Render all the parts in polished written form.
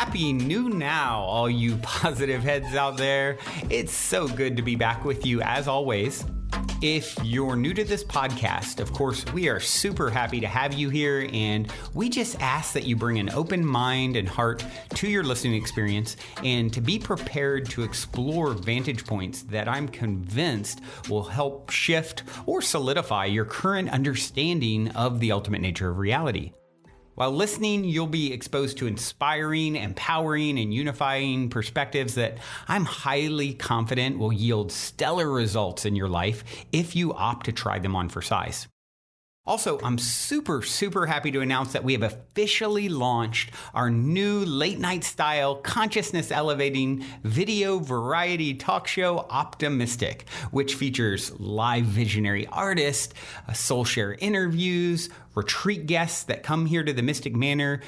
Happy New Now, all you positive heads out there. It's so good to be back with you as always. If you're new to this podcast, of course, we are super happy to have you here, and we just ask that you bring an open mind and heart to your listening experience and to be prepared to explore vantage points that I'm convinced will help shift or solidify your current understanding of the ultimate nature of reality. While listening, you'll be exposed to inspiring, empowering, and unifying perspectives that I'm highly confident will yield stellar results in your life if you opt to try them on for size. Also, I'm super happy to announce that we have officially launched our new late-night style, consciousness-elevating video variety talk show, Optimistic, which features live visionary artists, soul share interviews, retreat guests that come here to the Mystic Manor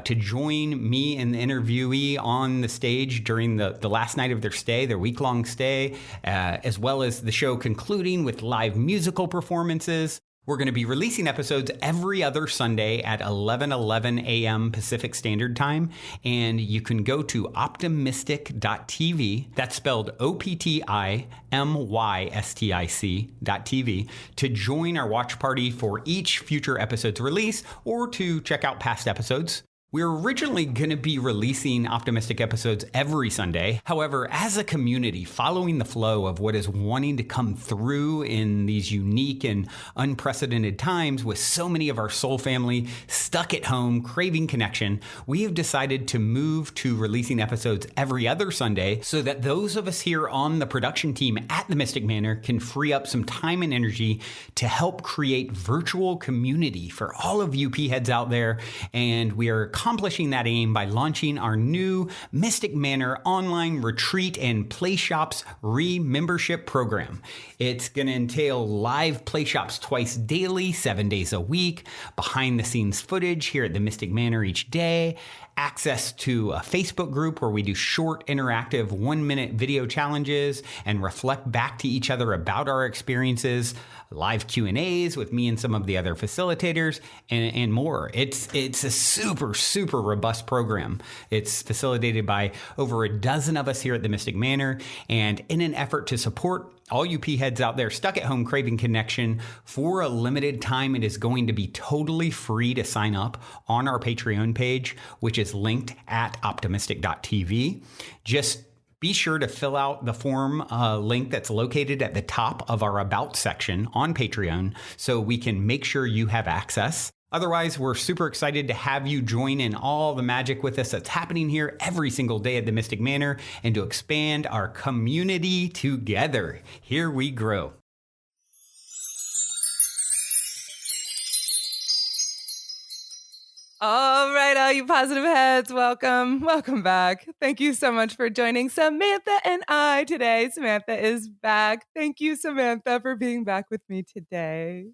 to join me and the interviewee on the stage during the last night of their stay, their week-long stay, as well as the show concluding with live musical performances. We're going to be releasing episodes every other Sunday at 11:11 a.m. Pacific Standard Time, and you can go to optimistic.tv, that's spelled OPTIMYSTIC.tv, to join our watch party for each future episode's release or to check out past episodes. We were originally going to be releasing Optimistic episodes every Sunday. However, as a community, following the flow of what is wanting to come through in these unique and unprecedented times with so many of our soul family stuck at home, craving connection, we have decided to move to releasing episodes every other Sunday so that those of us here on the production team at the Mystic Manor can free up some time and energy to help create virtual community for all of you P-heads out there. And we are accomplishing that aim by launching our new Mystic Manor online retreat and play shops re-membership program. It's going to entail live play shops twice daily, 7 days a week, behind the scenes footage here at the Mystic Manor each day, access to a Facebook group where we do short interactive 1-minute video challenges and reflect back to each other about our experiences, live Q&As with me and some of the other facilitators, and more. It's a super robust program. It's facilitated by over a dozen of us here at the Mystic Manor, and in an effort to support all you P-heads out there stuck at home craving connection, for a limited time, it is going to be totally free to sign up on our Patreon page, which is linked at optimistic.tv. Just be sure to fill out the form link that's located at the top of our About section on Patreon so we can make sure you have access. Otherwise, we're super excited to have you join in all the magic with us that's happening here every single day at the Mystic Manor and to expand our community together. Here we grow. All right, all you positive heads, welcome back. Thank you so much for joining Samantha and I today. Samantha is back. Thank you, Samantha, for being back with me today.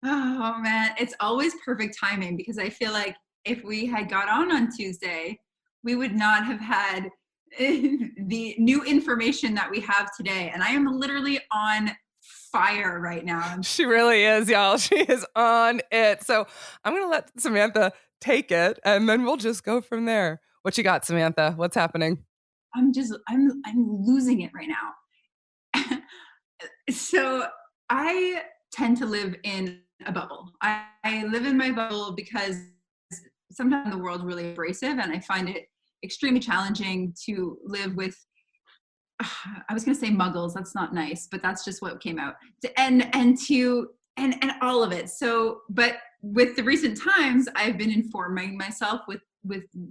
Oh man, it's always perfect timing because I feel like if we had got on Tuesday, we would not have had the new information that we have today. And I am literally on fire right now. She really is, y'all. She is on it. So I'm going to let Samantha take it and then we'll just go from there. What you got, Samantha? What's happening? I'm losing it right now. So I tend to live in a bubble. I live in my bubble because sometimes the world's really abrasive and I find it extremely challenging to live with, I was going to say muggles. That's not nice, but that's just what came out. And all of it. So, but with the recent times, I've been informing myself with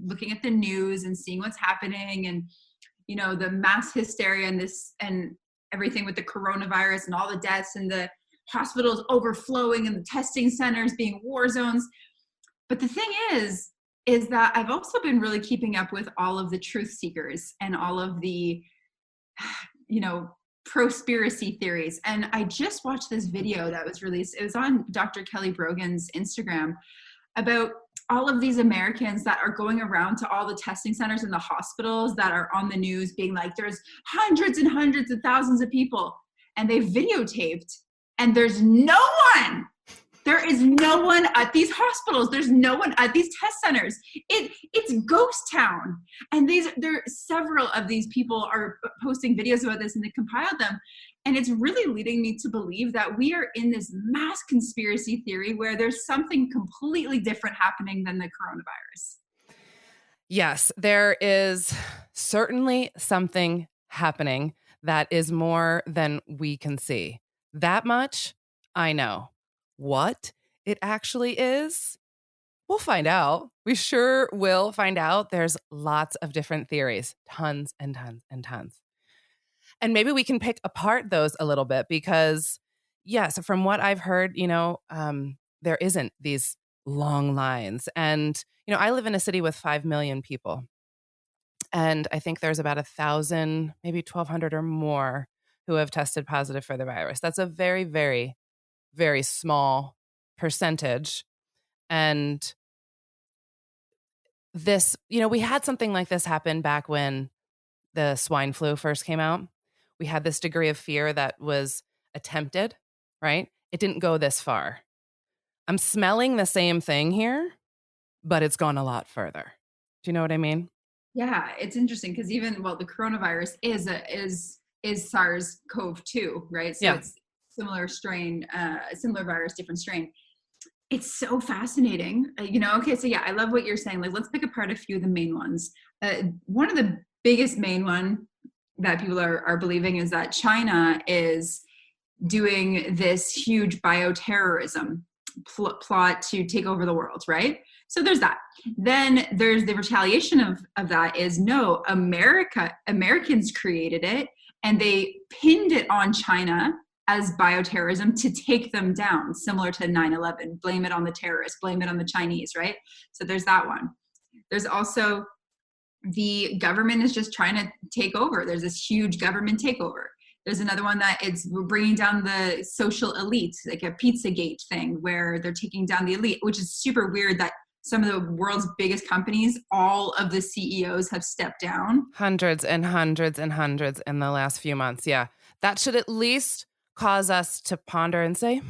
looking at the news and seeing what's happening and, you know, the mass hysteria and everything with the coronavirus and all the deaths and the hospitals overflowing and the testing centers being war zones. But the thing is that I've also been really keeping up with all of the truth seekers and all of the, you know, prospiracy theories. And I just watched this video that was released. It was on Dr. Kelly Brogan's Instagram about all of these Americans that are going around to all the testing centers and the hospitals that are on the news being like, there's hundreds and hundreds of thousands of people. And they videotaped and there's no one There is no one at these hospitals. There's no one at these test centers. It's ghost town. And there several of these people are posting videos about this, and they compiled them. And it's really leading me to believe that we are in this mass conspiracy theory where there's something completely different happening than the coronavirus. Yes, there is certainly something happening that is more than we can see. That much I know. What it actually is, we'll find out. We sure will find out. There's lots of different theories, tons and tons and tons. And maybe we can pick apart those a little bit because, yes, from what I've heard, there isn't these long lines. And, I live in a city with 5 million people. And I think there's about 1,000, maybe 1,200 or more who have tested positive for the virus. That's a very, very, very small percentage. And this, we had something like this happen back when the swine flu first came out. We had this degree of fear that was attempted, right? It didn't go this far. I'm smelling the same thing here, but it's gone a lot further. Do you know what I mean? Yeah, it's interesting because the coronavirus is SARS-CoV-2, right? So it's similar strain, similar virus, different strain. It's so fascinating, Okay, so yeah, I love what you're saying. Like, let's pick apart a few of the main ones. One of the biggest main one that people are believing is that China is doing this huge bioterrorism plot to take over the world, right? So there's that. Then there's the retaliation of that is no, Americans created it and they pinned it on China as bioterrorism to take them down, similar to 9/11. Blame it on the terrorists, blame it on the Chinese, right? So there's that one. There's also the government is just trying to take over. There's this huge government takeover. There's another one that it's bringing down the social elite, like a Pizzagate thing where they're taking down the elite, which is super weird that some of the world's biggest companies, all of the CEOs have stepped down. Hundreds and hundreds and hundreds in the last few months. Yeah. That should at least cause us to ponder and say,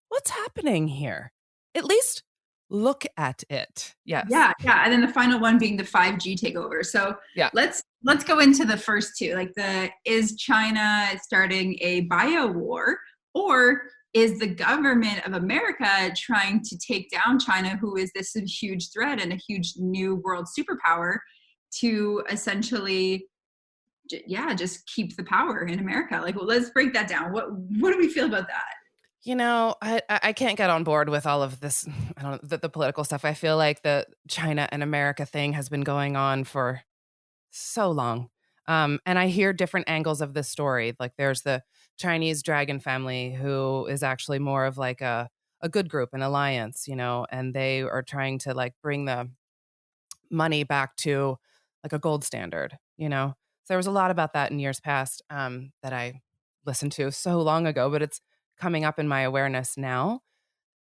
what's happening here? At least look at it. Yes. Yeah. And then the final one being the 5G takeover. So let's go into the first two. Like is China starting a bio war, or is the government of America trying to take down China, who is this huge threat and a huge new world superpower, to essentially just keep the power in America? Like, well, let's break that down. What do we feel about that? I can't get on board with all of this. I don't know, the political stuff. I feel like the China and America thing has been going on for so long. And I hear different angles of this story. Like there's the Chinese dragon family who is actually more of like a good group, an alliance, and they are trying to like bring the money back to like a gold standard, So there was a lot about that in years past that I listened to so long ago, but it's coming up in my awareness now.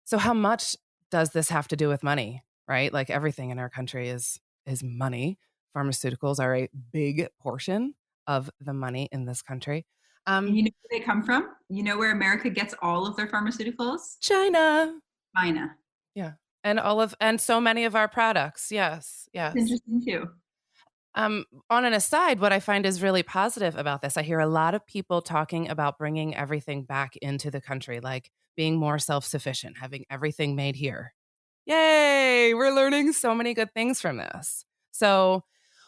So how much does this have to do with money, right? Like everything in our country is money. Pharmaceuticals are a big portion of the money in this country. And you know where they come from? You know where America gets all of their pharmaceuticals? China. Yeah. And so many of our products. Yes. It's interesting too. On an aside, what I find is really positive about this, I hear a lot of people talking about bringing everything back into the country, like being more self-sufficient, having everything made here. Yay! We're learning so many good things from this. So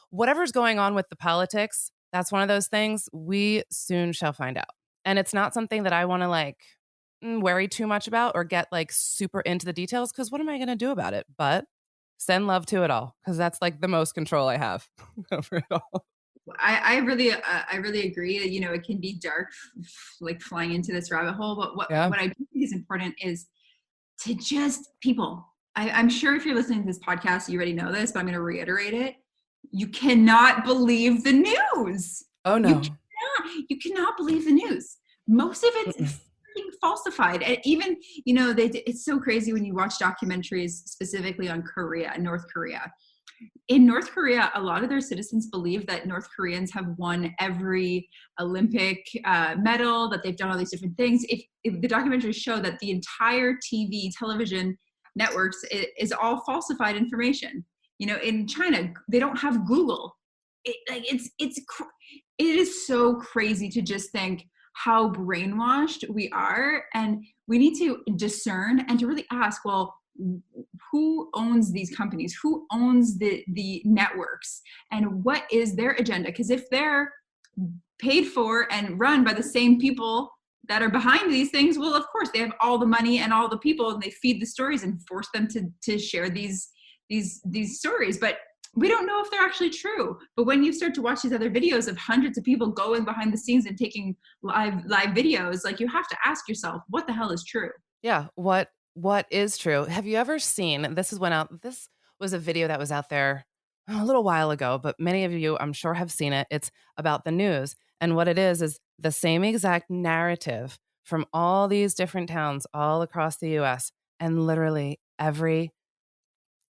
whatever's going on with the politics, that's one of those things we soon shall find out. And it's not something that I want to worry too much about or get like super into the details, because what am I going to do about it? But send love to it all, because that's like the most control I have over it all. I really agree that, it can be dark, like flying into this rabbit hole. But what I do think is important is to just people. I'm sure if you're listening to this podcast, you already know this, but I'm going to reiterate it. You cannot believe the news. Oh no. You cannot believe the news. Most of it's falsified. And even, it's so crazy when you watch documentaries specifically on North Korea, in North Korea, a lot of their citizens believe that North Koreans have won every Olympic medal, that they've done all these different things. If the documentaries show that the entire television networks is all falsified information. In China, they don't have Google. It is so crazy to just think how brainwashed we are, and we need to discern and to really ask, well, who owns these companies? Who owns the networks? And what is their agenda? Because if they're paid for and run by the same people that are behind these things, well, of course, they have all the money and all the people, and they feed the stories and force them to share these stories. But we don't know if they're actually true. But when you start to watch these other videos of hundreds of people going behind the scenes and taking live videos, like, you have to ask yourself, what the hell is true? Yeah. What is true? Have you ever seen, this was a video that was out there a little while ago, but many of you, I'm sure, have seen it. It's about the news. And what it is the same exact narrative from all these different towns all across the US. And literally every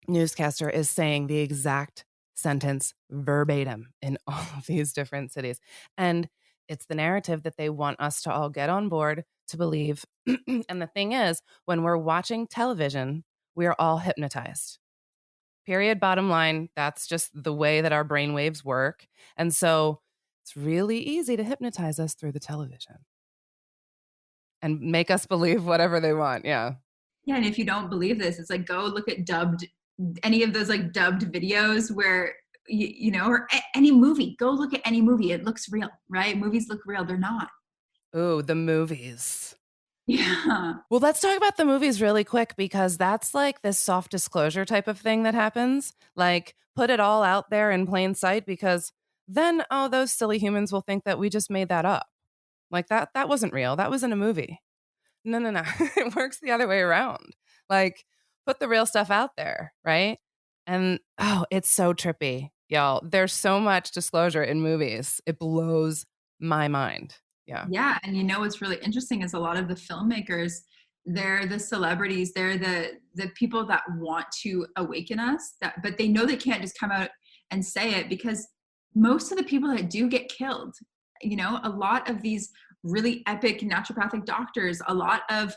newscaster is saying the exact sentence verbatim in all of these different cities. And it's the narrative that they want us to all get on board to believe. And the thing is, when we're watching television, we are all hypnotized. Period. Bottom line, that's just the way that our brainwaves work. And so it's really easy to hypnotize us through the television and make us believe whatever they want. Yeah. Yeah. And if you don't believe this, it's like, go look at any of those like dubbed videos where, or any movie. Go look at any movie. It looks real, right? Movies look real. They're not. Ooh, the movies. Yeah. Well, let's talk about the movies really quick, because that's like this soft disclosure type of thing that happens. Like, put it all out there in plain sight, because then, those silly humans will think that we just made that up. Like, that wasn't real. That was in a movie. No. It works the other way around. Like, put the real stuff out there, right? And, it's so trippy, y'all. There's so much disclosure in movies. It blows my mind. Yeah. Yeah. And what's really interesting is a lot of the filmmakers, they're the celebrities, they're the people that want to awaken us, but they know they can't just come out and say it, because most of the people that do get killed, a lot of these really epic naturopathic doctors, a lot of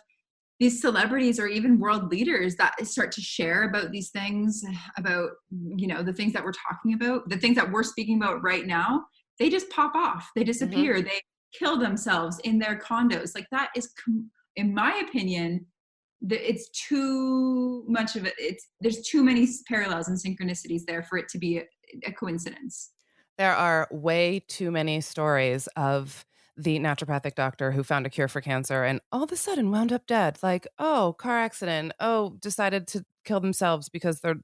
these celebrities or even world leaders that start to share about these things, about, the things that we're talking about, the things that we're speaking about right now, they just pop off, they disappear, Mm-hmm. they kill themselves in their condos. Like, that is, in my opinion, it's too much of it. There's too many parallels and synchronicities there for it to be a coincidence. There are way too many stories of the naturopathic doctor who found a cure for cancer and all of a sudden wound up dead. Like, car accident. Decided to kill themselves because they're,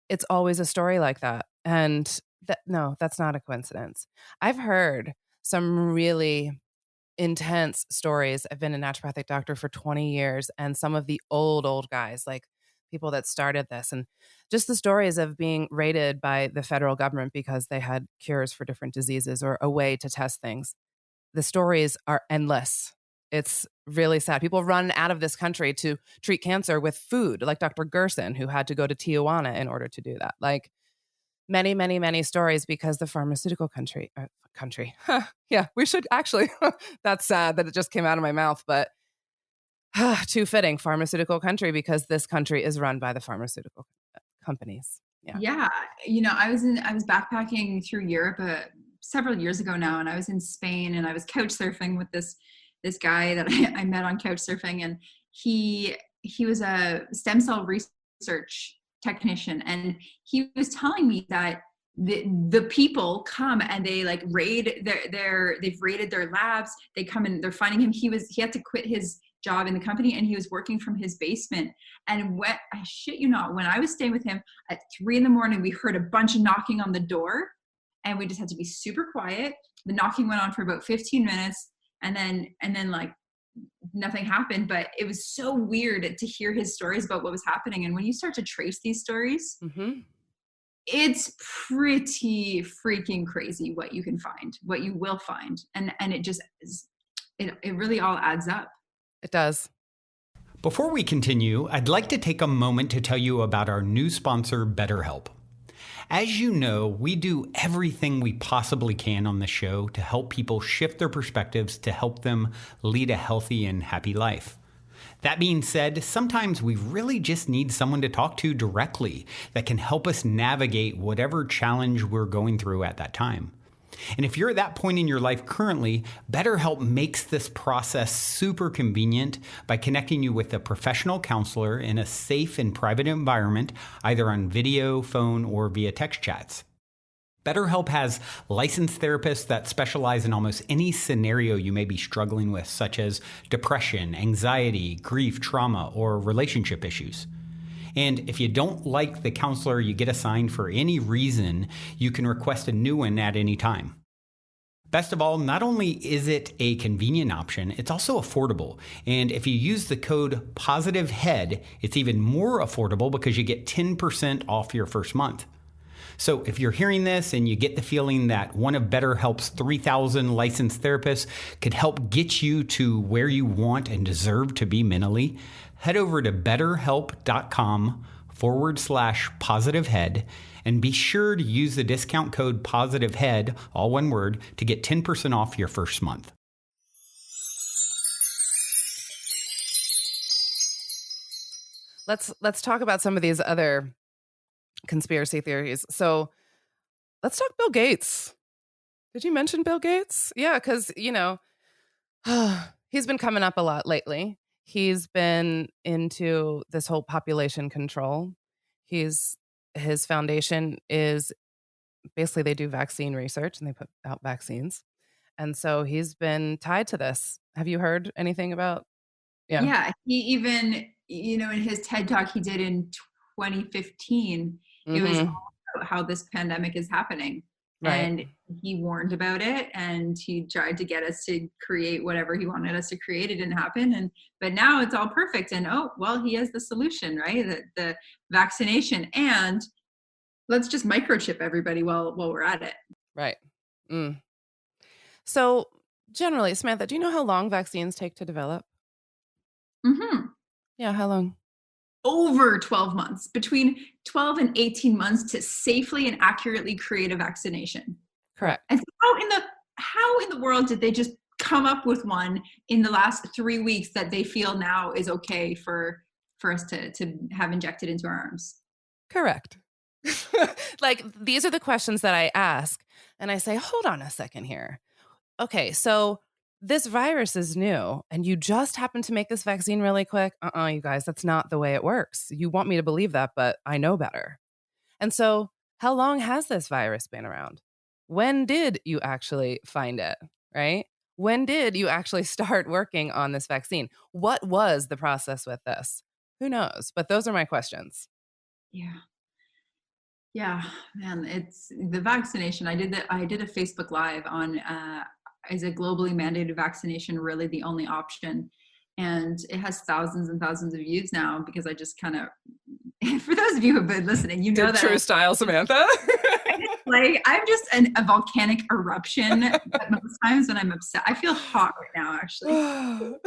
it's always a story like that. And no, that's not a coincidence. I've heard some really intense stories. I've been a naturopathic doctor for 20 years, and some of the old guys, like people that started this, and just the stories of being raided by the federal government because they had cures for different diseases or a way to test things. The stories are endless. It's really sad. People run out of this country to treat cancer with food, like Dr. Gerson, who had to go to Tijuana in order to do that. Like, many, many, many stories, because the pharmaceutical country. Yeah, we should actually, that's sad that it just came out of my mouth, but too fitting, pharmaceutical country, because this country is run by the pharmaceutical companies. Yeah. I was backpacking through Europe several years ago now, and I was in Spain, and I was couch surfing with this guy that I met on couch surfing, and he was a stem cell research technician, and he was telling me that the people come and they like raid they've raided their labs. They come and they're finding him. He had to quit his job in the company, and he was working from his basement. And I shit you not, when I was staying with him at 3 a.m, we heard a bunch of knocking on the door, and we just had to be super quiet. The knocking went on for about 15 minutes, and then like nothing happened. But it was so weird to hear his stories about what was happening. And when you start to trace these stories, Mm-hmm. It's pretty freaking crazy what you can find, what you will find. And it just is, it really all adds up. It does. Before we continue, I'd like to take a moment to tell you about our new sponsor, BetterHelp. As you know, we do everything we possibly can on the show to help people shift their perspectives to help them lead a healthy and happy life. That being said, sometimes we really just need someone to talk to directly that can help us navigate whatever challenge we're going through at that time. And if you're at that point in your life currently, BetterHelp makes this process super convenient by connecting you with a professional counselor in a safe and private environment, either on video, phone, or via text chats. BetterHelp has licensed therapists that specialize in almost any scenario you may be struggling with, such as depression, anxiety, grief, trauma, or relationship issues. And if you don't like the counselor you get assigned for any reason, you can request a new one at any time. Best of all, not only is it a convenient option, it's also affordable. And if you use the code POSITIVEHEAD, it's even more affordable because you get 10% off your first month. So if you're hearing this and you get the feeling that one of BetterHelp's 3,000 licensed therapists could help get you to where you want and deserve to be mentally, head over to betterhelp.com/positivehead and be sure to use the discount code POSITIVEHEAD, all one word, to get 10% off your first month. Let's talk about some of these other conspiracy theories. So let's talk Bill Gates. Did you mention Bill Gates? Yeah, because, he's been coming up a lot lately. He's been into this whole population control. His foundation is basically they do vaccine research and they put out vaccines. And so he's been tied to this. Have you heard anything about? Yeah, he even, in his TED Talk he did in 2015, it was all about how this pandemic is happening. Right. And he warned about it and he tried to get us to create whatever he wanted us to create. It didn't happen. But now it's all perfect. And he has the solution, right? The vaccination. And let's just microchip everybody while we're at it. Right. So generally, Samantha, do you know how long vaccines take to develop? Mm-hmm. Yeah, how long? Over 12 months, between 12 and 18 months to safely and accurately create a vaccination. Correct. And so how in the world did they just come up with one in the last 3 weeks that they feel now is okay for us to have injected into our arms? Correct. Like, these are the questions that I ask and I say, hold on a second here. Okay, so this virus is new and you just happen to make this vaccine really quick. You guys, that's not the way it works. You want me to believe that, but I know better. And so how long has this virus been around? When did you actually find it, right? When did you actually start working on this vaccine? What was the process with this? Who knows? But those are my questions. Yeah, man, it's the vaccination. I did a Facebook Live on is a globally mandated vaccination really the only option? And it has thousands and thousands of views now because I just kind of, for those of you who've been listening, you know that true style, Samantha. like I'm just a volcanic eruption. But most times when I'm upset, I feel hot right now, actually.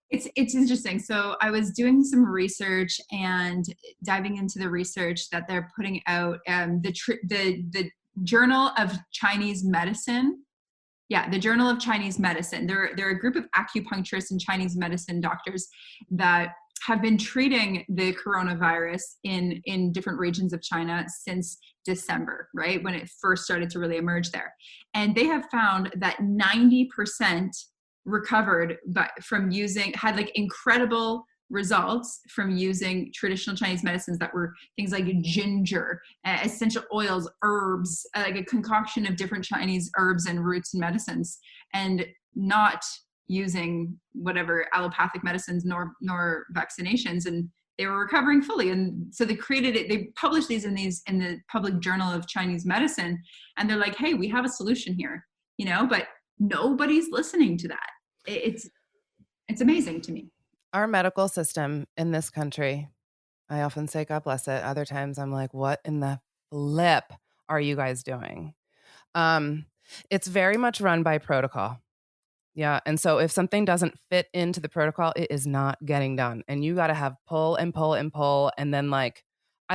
It's interesting. So I was doing some research and diving into the research that they're putting out. The Journal of Chinese Medicine. Yeah, the Journal of Chinese Medicine. They're a group of acupuncturists and Chinese medicine doctors that have been treating the coronavirus in different regions of China since December, right? When it first started to really emerge there. And they have found that 90% recovered had like incredible results from using traditional Chinese medicines that were things like ginger, essential oils, herbs, like a concoction of different Chinese herbs and roots and medicines, and not using whatever allopathic medicines nor vaccinations. And they were recovering fully. And so they created it. They published these in the Public Journal of Chinese Medicine. And they're like, hey, we have a solution here, but nobody's listening to that. It's amazing to me. Our medical system in this country, I often say, God bless it. Other times I'm like, what in the flip are you guys doing? It's very much run by protocol. Yeah. And so if something doesn't fit into the protocol, it is not getting done. And you got to have pull and pull and pull. And then I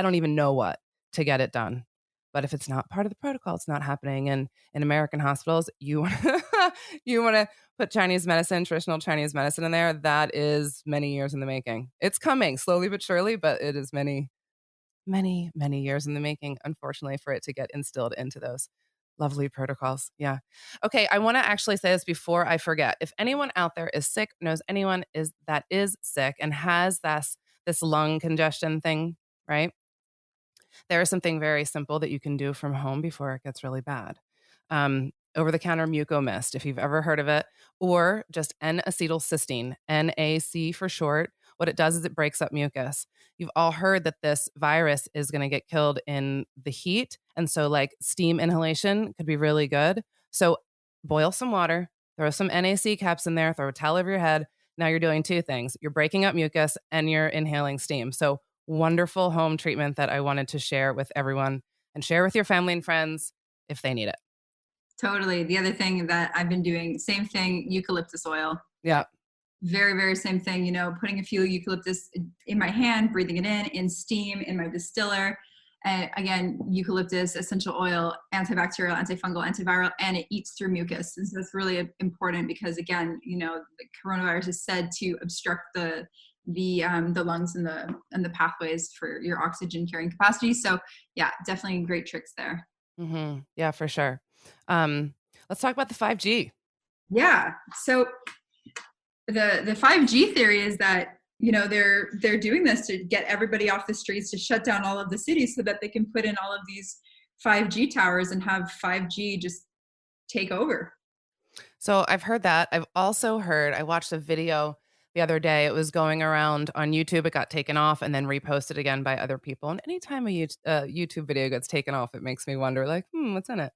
don't even know what. to get it done. But if it's not part of the protocol, it's not happening. And in American hospitals, you want to put Chinese medicine, traditional Chinese medicine in there. That is many years in the making. It's coming slowly but surely, but it is many, many, many years in the making, unfortunately, for it to get instilled into those lovely protocols. Yeah. Okay. I want to actually say this before I forget. If anyone out there is sick, knows anyone that is sick and has this lung congestion thing, right? There is something very simple that you can do from home before it gets really bad. Over-the-counter Mucomist, if you've ever heard of it, or just N-acetylcysteine, NAC for short. What it does is it breaks up mucus. You've all heard that this virus is going to get killed in the heat. And so like steam inhalation could be really good. So boil some water, throw some NAC caps in there, throw a towel over your head. Now you're doing two things. You're breaking up mucus and you're inhaling steam. So wonderful home treatment that I wanted to share with everyone and share with your family and friends if they need it. Totally. The other thing that I've been doing, same thing, eucalyptus oil. Yeah. Very, very same thing, you know, putting a few eucalyptus in my hand, breathing it in steam, in my distiller. And again, eucalyptus, essential oil, antibacterial, antifungal, antiviral, and it eats through mucus. And so that's really important because again, you know, the coronavirus is said to obstruct the lungs and the pathways for your oxygen carrying capacity. So yeah, definitely great tricks there. Mm-hmm. Yeah, for sure. Let's talk about the 5G. Yeah. So the 5G theory is that, you know, they're doing this to get everybody off the streets, to shut down all of the cities so that they can put in all of these 5G towers and have 5G just take over. So I've heard that. I've also heard, I watched a video the other day. It was going around on YouTube. It got taken off and then reposted again by other people. And anytime a YouTube video gets taken off, it makes me wonder, like, what's in it?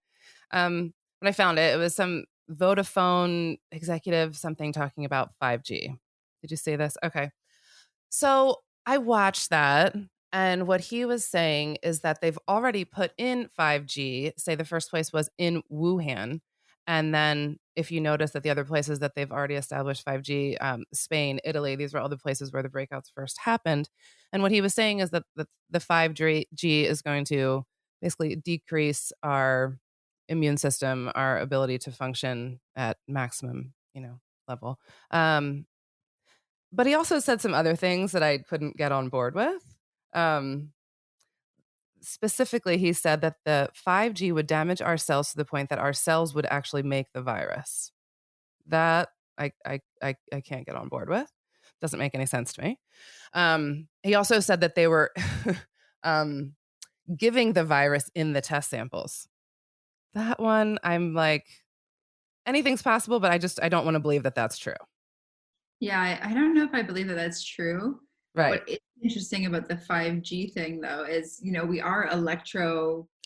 When I found it, it was some Vodafone executive, something talking about 5G. Did you see this? Okay. So I watched that. And what he was saying is that they've already put in 5G. Say the first place was in Wuhan. And then if you notice that the other places that they've already established 5G, Spain, Italy, these were all the places where the breakouts first happened. And what he was saying is that the 5G is going to basically decrease our immune system, our ability to function at maximum, level. But he also said some other things that I couldn't get on board with. Specifically, he said that the 5G would damage our cells to the point that our cells would actually make the virus. That I can't get on board with. Doesn't make any sense to me. He also said that they were giving the virus in the test samples. That one, I'm like, anything's possible, but I don't want to believe that that's true. Yeah, I don't know if I believe that that's true. Right. What is interesting about the 5G thing, though, is, we are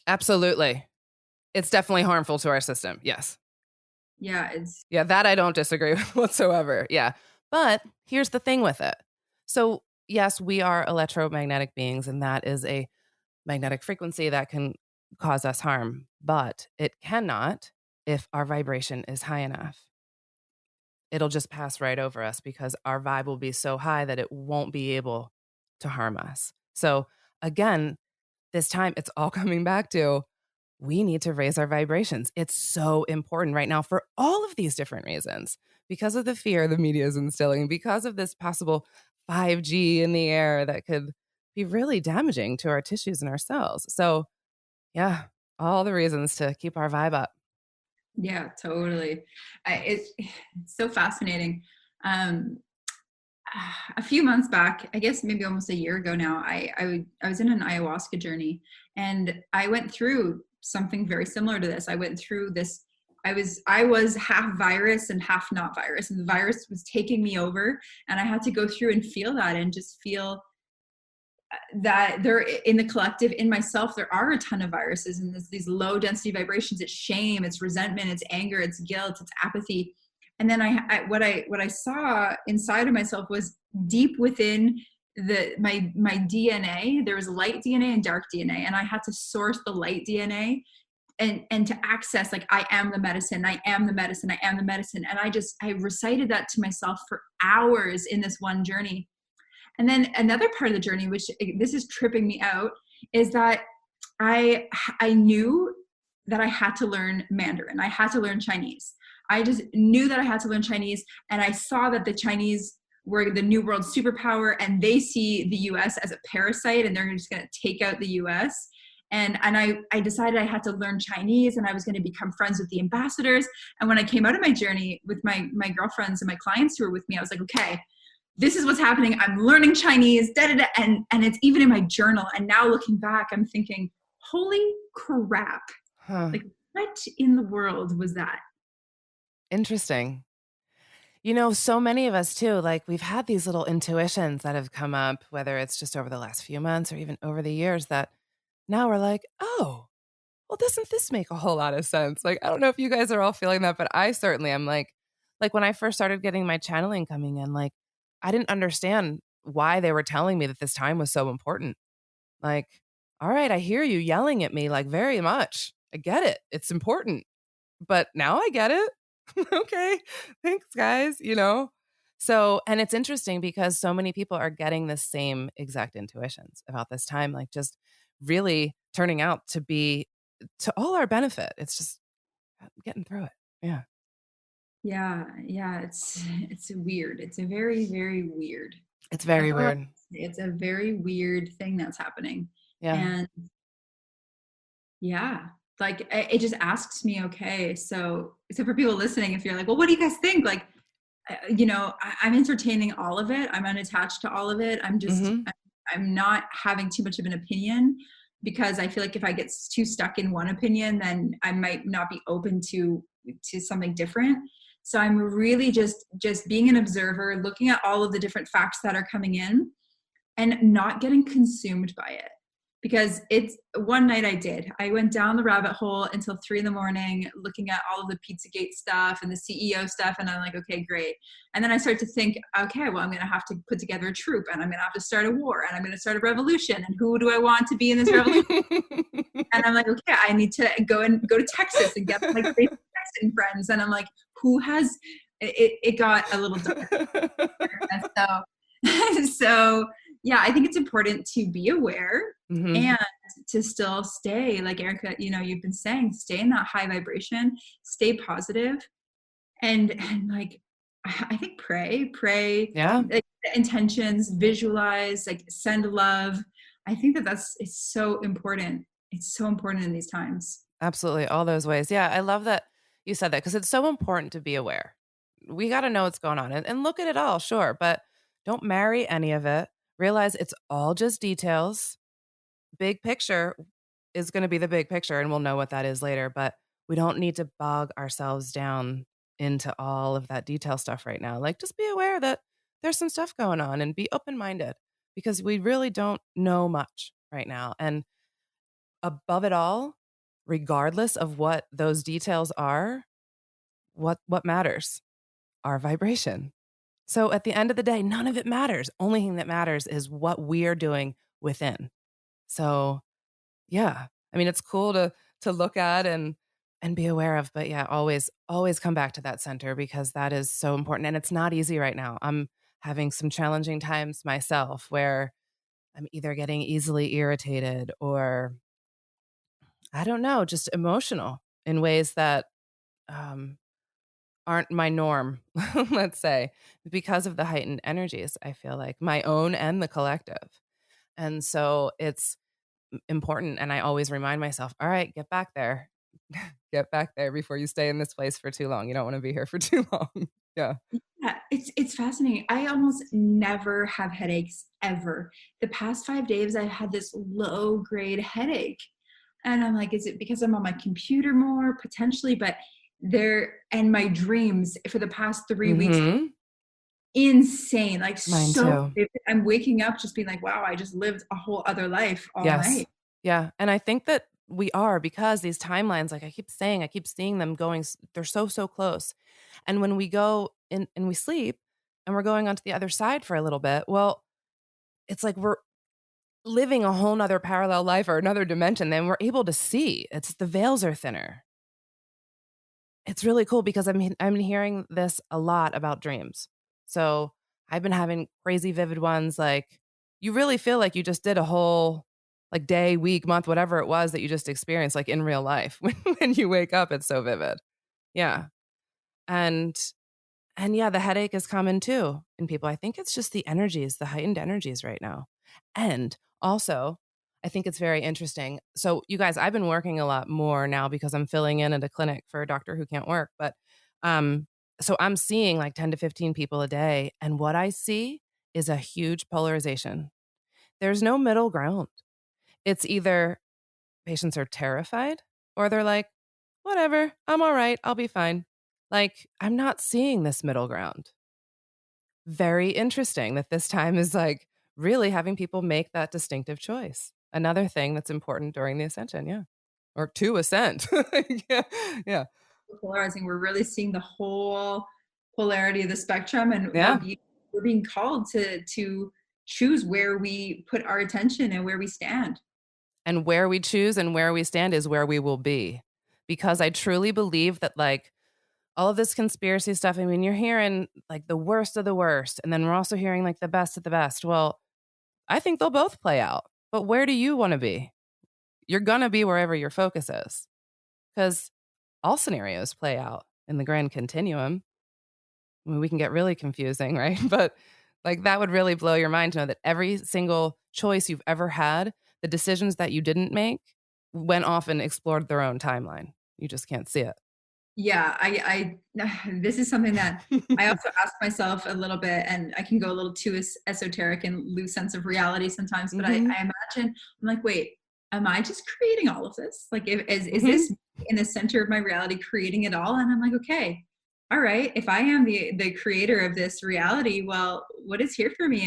Absolutely. It's definitely harmful to our system. Yes. Yeah, that I don't disagree with whatsoever. Yeah. But here's the thing with it. So, yes, we are electromagnetic beings, and that is a magnetic frequency that can cause us harm, but it cannot if our vibration is high enough. It'll just pass right over us because our vibe will be so high that it won't be able to harm us. So again, this time it's all coming back to we need to raise our vibrations. It's so important right now for all of these different reasons, because of the fear the media is instilling, because of this possible 5G in the air that could be really damaging to our tissues and our cells. So yeah, all the reasons to keep our vibe up. Yeah, totally. It's so fascinating. A few months back, I guess maybe almost a year ago now, I was in an ayahuasca journey, and I went through something very similar to this. I went through this. I was half virus and half not virus, and the virus was taking me over, and I had to go through and feel that, and just feel that there, in the collective, in myself, there are a ton of viruses, and there's these low density vibrations. It's shame, it's resentment, it's anger, it's guilt, it's apathy. And then what I saw inside of myself was deep within my DNA. There was light DNA and dark DNA, and I had to source the light DNA and to access, like, I am the medicine, I am the medicine, I am the medicine. And I recited that to myself for hours in this one journey. And then another part of the journey, which this is tripping me out, is that I knew that I had to learn Mandarin. I had to learn Chinese. I just knew that I had to learn Chinese, and I saw that the Chinese were the new world superpower, and they see the US as a parasite, and they're just going to take out the US. And I decided I had to learn Chinese, and I was going to become friends with the ambassadors. And when I came out of my journey with my girlfriends and my clients who were with me, I was like, okay, this is what's happening. I'm learning Chinese, da, da, da. And it's even in my journal. And now looking back, I'm thinking, holy crap. Huh. Like, what in the world was that? Interesting. You know, so many of us too, like we've had these little intuitions that have come up, whether it's just over the last few months or even over the years, that now we're like, oh, well, doesn't this make a whole lot of sense? Like, I don't know if you guys are all feeling that, but I certainly am. Like when I first started getting my channeling coming in, like I didn't understand why they were telling me that this time was so important. Like, all right, I hear you yelling at me like very much. I get it. It's important. But now I get it. Okay. Thanks, guys. You know? So, and it's interesting because so many people are getting the same exact intuitions about this time, like just really turning out to be to all our benefit. It's just getting through it. Yeah. Yeah, it's weird. It's a very, very weird. It's That's very all I have weird. to say. It's a very weird thing that's happening. Yeah. And yeah, like it just asks me, okay, so for people listening, if you're like, well, what do you guys think? Like, I'm entertaining all of it. I'm unattached to all of it. Mm-hmm. I'm not having too much of an opinion, because I feel like if I get too stuck in one opinion, then I might not be open to something different. So I'm really just being an observer, looking at all of the different facts that are coming in, and not getting consumed by it. Because it's one night I went down the rabbit hole until 3 a.m, looking at all of the Pizzagate stuff and the CEO stuff. And I'm like, okay, great. And then I start to think, okay, well, I'm going to have to put together a troop, and I'm going to have to start a war, and I'm going to start a revolution. And who do I want to be in this revolution? And I'm like, okay, I need to go to Texas and get my great Texan friends. And I'm like, who has, it got a little dark. So yeah, I think it's important to be aware, Mm-hmm. and to still stay, like Erica, you've been saying, stay in that high vibration, stay positive, and like, I think pray, Yeah. like, intentions, visualize, like send love. I think it's so important. It's so important in these times. Absolutely. All those ways. Yeah. I love that you said that because it's so important to be aware. We got to know what's going on and look at it all, sure, but don't marry any of it. Realize it's all just details. Big picture is going to be the big picture, and we'll know what that is later, but we don't need to bog ourselves down into all of that detail stuff right now. Like, just be aware that there's some stuff going on and be open minded because we really don't know much right now. And above it all, regardless of what those details are, what matters? Our vibration. So at the end of the day, none of it matters. Only thing that matters is what we're doing within. So yeah, I mean, it's cool to look at and be aware of, but yeah, always come back to that center because that is so important. And it's not easy right now. I'm having some challenging times myself where I'm either getting easily irritated or I don't know, just emotional in ways that um, aren't my norm, let's say, because of the heightened energies, I feel like my own and the collective. And so it's important. And I always remind myself, all right, get back there. Get back there before you stay in this place for too long. You don't want to be here for too long. Yeah. Yeah, it's fascinating. I almost never have headaches ever. The past 5 days, I've had this low grade headache, and I'm like, is it because I'm on my computer more? Potentially, but and my dreams for the past 3 weeks, Mm-hmm. insane, like Mine so too. vivid. I'm waking up just being like, wow, I just lived a whole other life all Yes. night. Yeah. And I think that we are because these timelines, like I keep saying, I keep seeing them going, they're so close. And when we go in and we sleep and we're going onto the other side for a little bit, well, it's like we're living a whole nother parallel life or another dimension than we're able to see. It's the veils are thinner. It's really cool because I'm hearing this a lot about dreams. So I've been having crazy vivid ones like you really feel like you just did a whole like day, week, month, whatever it was that you just experienced, like in real life. When you wake up, it's so vivid. Yeah. And yeah, the headache is common too in people. I think it's just the energies, the heightened energies right now. And also, I think it's very interesting. So, you guys, I've been working a lot more now because I'm filling in at a clinic for a doctor who can't work. But so I'm seeing like 10 to 15 people a day. And what I see is a huge polarization. There's no middle ground. It's either patients are terrified or they're like, whatever, I'm all right, I'll be fine. Like, I'm not seeing this middle ground. Very interesting that this time is like really having people make that distinctive choice. Another thing that's important during the ascension, yeah. Or to ascend. Yeah. Yeah. Polarizing. We're really seeing the whole polarity of the spectrum, and Yeah. we're being called to choose where we put our attention and where we stand. And where we choose and where we stand is where we will be. Because I truly believe that, like, all of this conspiracy stuff, I mean, you're hearing like the worst of the worst, and then we're also hearing like the best of the best. Well, I think they'll both play out. But where do you want to be? You're going to be wherever your focus is, because all scenarios play out in the grand continuum. I mean, we can get really confusing, right? But like that would really blow your mind to know that every single choice you've ever had, the decisions that you didn't make, went off and explored their own timeline. You just can't see it. Yeah, I this is something that I also ask myself a little bit, and I can go a little too esoteric and lose sense of reality sometimes. But I imagine, I'm like, wait, am I just creating all of this? Like, is this in the center of my reality, creating it all? And I'm like, okay, all right. If I am the creator of this reality, well, what is here for me,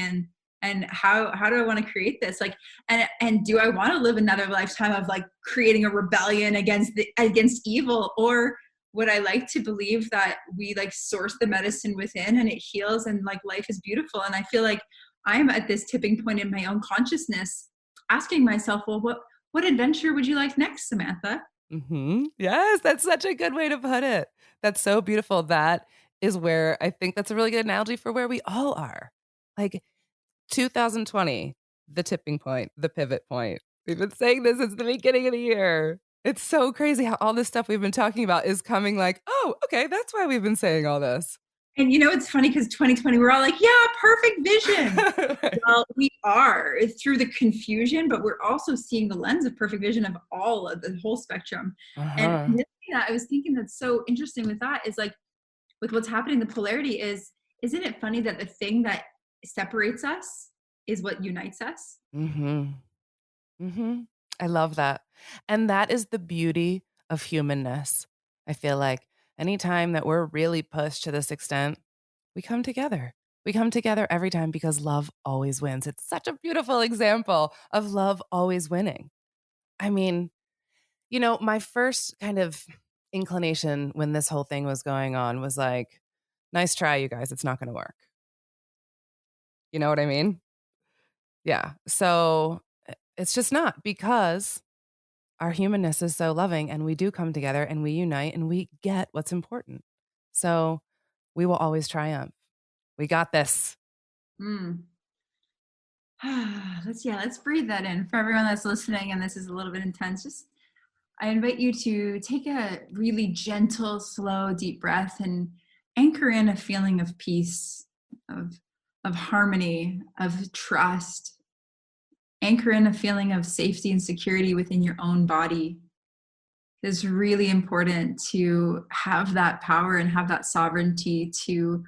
and how do I want to create this? Like, and do I want to live another lifetime of like creating a rebellion against evil, or would I like to believe that we like source the medicine within and it heals and like life is beautiful? And I feel like I'm at this tipping point in my own consciousness, asking myself, well, what adventure would you like next, Samantha? Yes, that's such a good way to put it. That's so beautiful. That is where I think that's a really good analogy for where we all are. Like 2020, the tipping point, the pivot point. We've been saying this since the beginning of the year. It's so crazy how all this stuff we've been talking about is coming like, oh, okay, that's why we've been saying all this. And it's funny because 2020, we're all like, yeah, perfect vision. Right. Well, we are through the confusion, but we're also seeing the lens of perfect vision of all of the whole spectrum. And this thing that I was thinking that's so interesting with that is like, with what's happening, the polarity isn't it funny that the thing that separates us is what unites us? I love that. And that is the beauty of humanness. I feel like anytime that we're really pushed to this extent, we come together. We come together every time because love always wins. It's such a beautiful example of love always winning. I mean, my first kind of inclination when this whole thing was going on was like, nice try, you guys. It's not going to work. You know what I mean? Yeah. So it's just not, because our humanness is so loving and we do come together and we unite and we get what's important. So we will always triumph. We got this. Let's breathe that in for everyone that's listening. And this is a little bit intense. I invite you to take a really gentle, slow, deep breath and anchor in a feeling of peace, of harmony, of trust. Anchor in a feeling of safety and security within your own body. It's really important to have that power and have that sovereignty to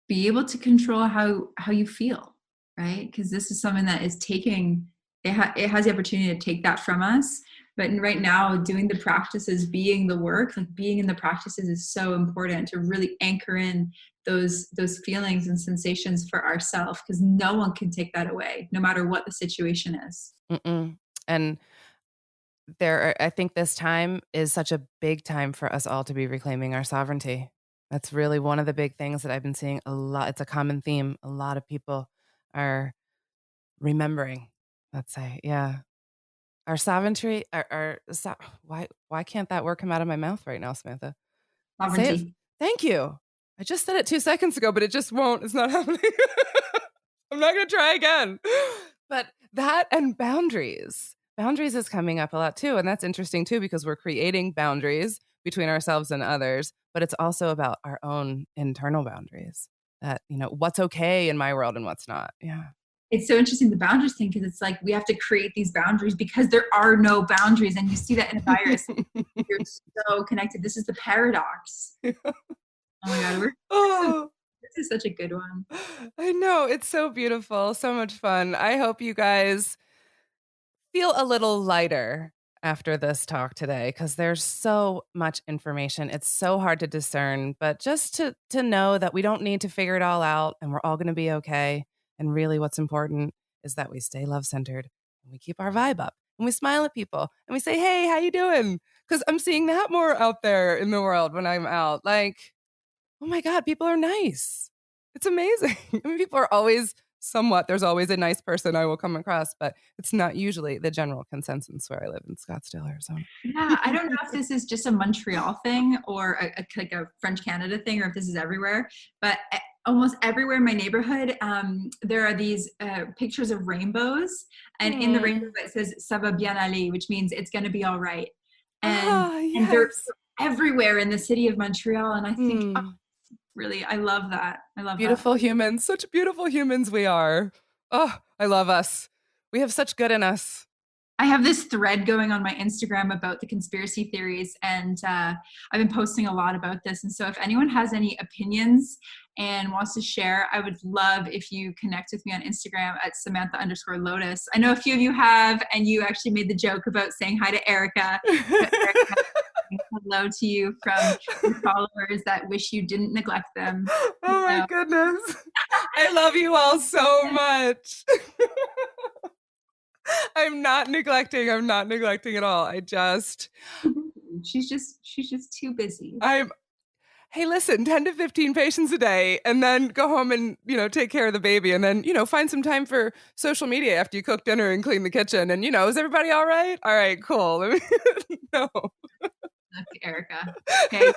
be able to control how you feel, right? Because this is something that is taking, it has the opportunity to take that from us. But right now, doing the practices, being the work, like being in the practices is so important to really anchor in those feelings and sensations for ourselves, because no one can take that away, no matter what the situation is. And I think this time is such a big time for us all to be reclaiming our sovereignty. That's really one of the big things that I've been seeing a lot. It's a common theme. A lot of people are remembering, let's say, yeah. Our sovereignty, why can't that word come out of my mouth right now, Samantha? Sovereignty. Say it. Thank you. I just said it 2 seconds ago, but it just won't. It's not happening. I'm not going to try again. But That and boundaries. Boundaries is coming up a lot too. And that's interesting too, because we're creating boundaries between ourselves and others, but it's also about our own internal boundaries that, what's okay in my world and what's not. Yeah. It's so interesting, the boundaries thing, because it's like we have to create these boundaries because there are no boundaries. And you see that in a virus. You're so connected. This is the paradox. Oh my God. This is such a good one. I know. It's so beautiful. So much fun. I hope you guys feel a little lighter after this talk today, because there's so much information. It's so hard to discern, but just to know that we don't need to figure it all out and we're all going to be okay. And really what's important is that we stay love-centered and we keep our vibe up and we smile at people and we say, hey, how you doing? Because I'm seeing that more out there in the world when I'm out. Like, oh my God, people are nice. It's amazing. I mean, people are always there's always a nice person I will come across, but it's not usually the general consensus where I live in Scottsdale, Arizona. Yeah, I don't know if this is just a Montreal thing or like a French Canada thing, or if this is everywhere, but almost everywhere in my neighborhood, there are these pictures of rainbows, and in the rainbow it says "Ça va bien aller," which means it's going to be all right. And they're everywhere in the city of Montreal, and I think, really, I love that. I love beautiful humans, such beautiful humans we are. Oh, I love us. We have such good in us. I have this thread going on my Instagram about the conspiracy theories, and I've been posting a lot about this. And so if anyone has any opinions and wants to share, I would love if you connect with me on Instagram at Samantha_Lotus. I know a few of you have, and you actually made the joke about saying hi to Erica. Hello to you from your followers that wish you didn't neglect them. Oh my goodness. I love you all so much. I'm not neglecting at all. She's just too busy. Hey, listen, 10 to 15 patients a day, and then go home and, take care of the baby, and then, find some time for social media after you cook dinner and clean the kitchen. And, is everybody all right? All right, cool. No. Look, Erica. Okay.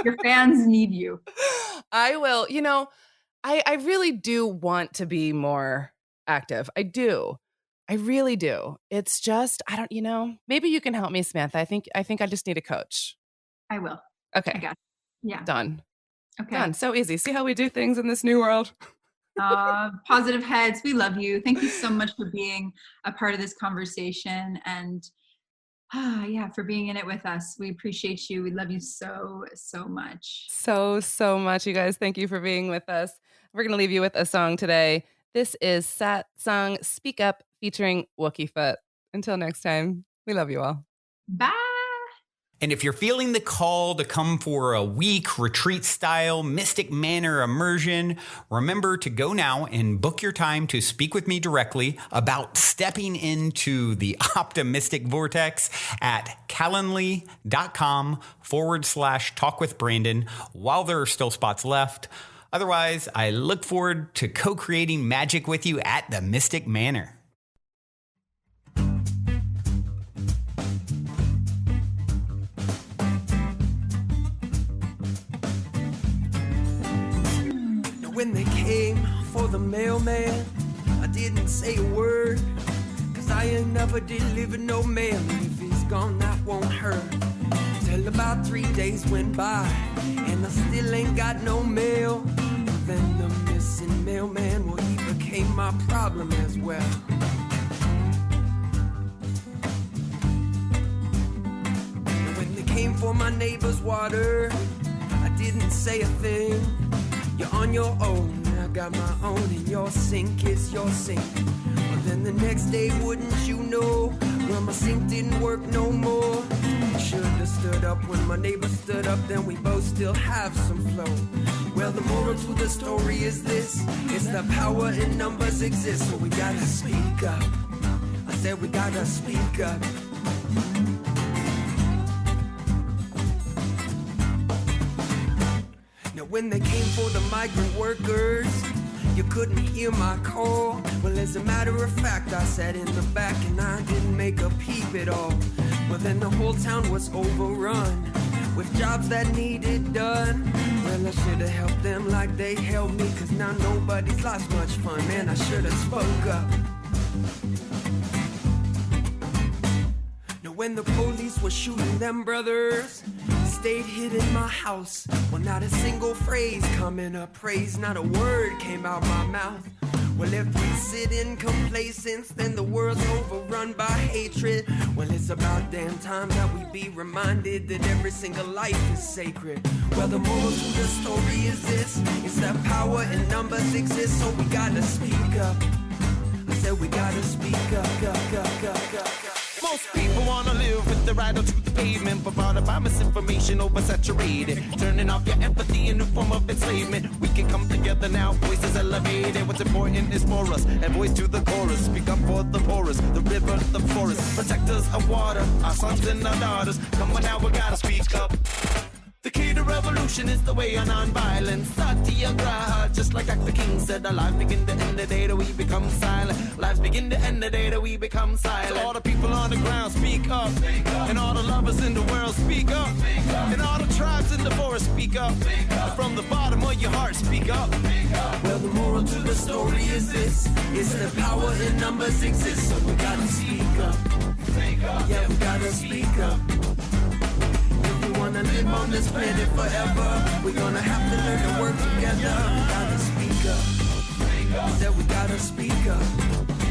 Your fans need you. I will. I really do want to be more active. I do. I really do. It's just, I don't, maybe you can help me, Samantha. I think I just need a coach. I will. Okay. I guess. Yeah. Done. Okay. Done. So easy. See how we do things in this new world? Positive heads. We love you. Thank you so much for being a part of this conversation, and for being in it with us. We appreciate you. We love you so, so much. So much, you guys. Thank you for being with us. We're going to leave you with a song today. This is Sat Song Speak Up featuring Wookiefoot. Until next time, we love you all. Bye. And if you're feeling the call to come for a week retreat-style Mystic Manor immersion, remember to go now and book your time to speak with me directly about stepping into the optimistic vortex at calendly.com/talkwithbrandon while there are still spots left. Otherwise, I look forward to co-creating magic with you at the Mystic Manor. When they came for the mailman, I didn't say a word, 'cause I ain't never delivered no mail, and if he's gone that won't hurt. Till about 3 days went by, and I still ain't got no mail. Then the missing mailman, well, he became my problem as well. When they came for my neighbor's water, I didn't say a thing. You're on your own, I got my own, and your sink is your sink. But then the next day, wouldn't you know, well, my sink didn't work no more. Should've stood up when my neighbor stood up, then we both still have some flow. Well, the moral to the story is this, it's the power in numbers exist, so we gotta speak up. I said we gotta speak up. When they came for the migrant workers, you couldn't hear my call. Well, as a matter of fact, I sat in the back and I didn't make a peep at all. Well, then the whole town was overrun with jobs that needed done. Well, I should have helped them like they helped me, 'cause now nobody's lost much fun. Man, I should have spoke up. when the police were shooting them brothers. Stayed hid in my house. Well, not a single phrase coming up praise, not a word came out my mouth. Well, if we sit in complacence, then the world's overrun by hatred. Well, it's about damn time that we be reminded that every single life is sacred. Well, the moral to the story is this, is that power in numbers exists, so we gotta speak up. I said we gotta speak up. Most people wanna live with the right to the pavement, but brought by misinformation, oversaturated. Turning off your empathy, a new form of enslavement. We can come together now, voices elevated. What's important is for us, and voice to the chorus. Speak up for the poorest, the river, the forest. Protectors of water, our sons and our daughters. Come on now, we gotta speak up. The key to revolution is the way of non-violence. Satyagraha, just like Dr. King said, our lives begin to end the day that we become silent. Lives begin to end the day that we become silent. So all the people on the ground, speak up. And all the lovers in the world, speak up. And all the tribes in the forest, speak up. From the bottom of your heart, speak up. Well, the moral to the story is this, is that power in numbers exists, so we gotta speak up. Yeah, we gotta speak up. If we wanna live on this planet forever, we're gonna have to learn to work together. We gotta speak up. Said we gotta speak up.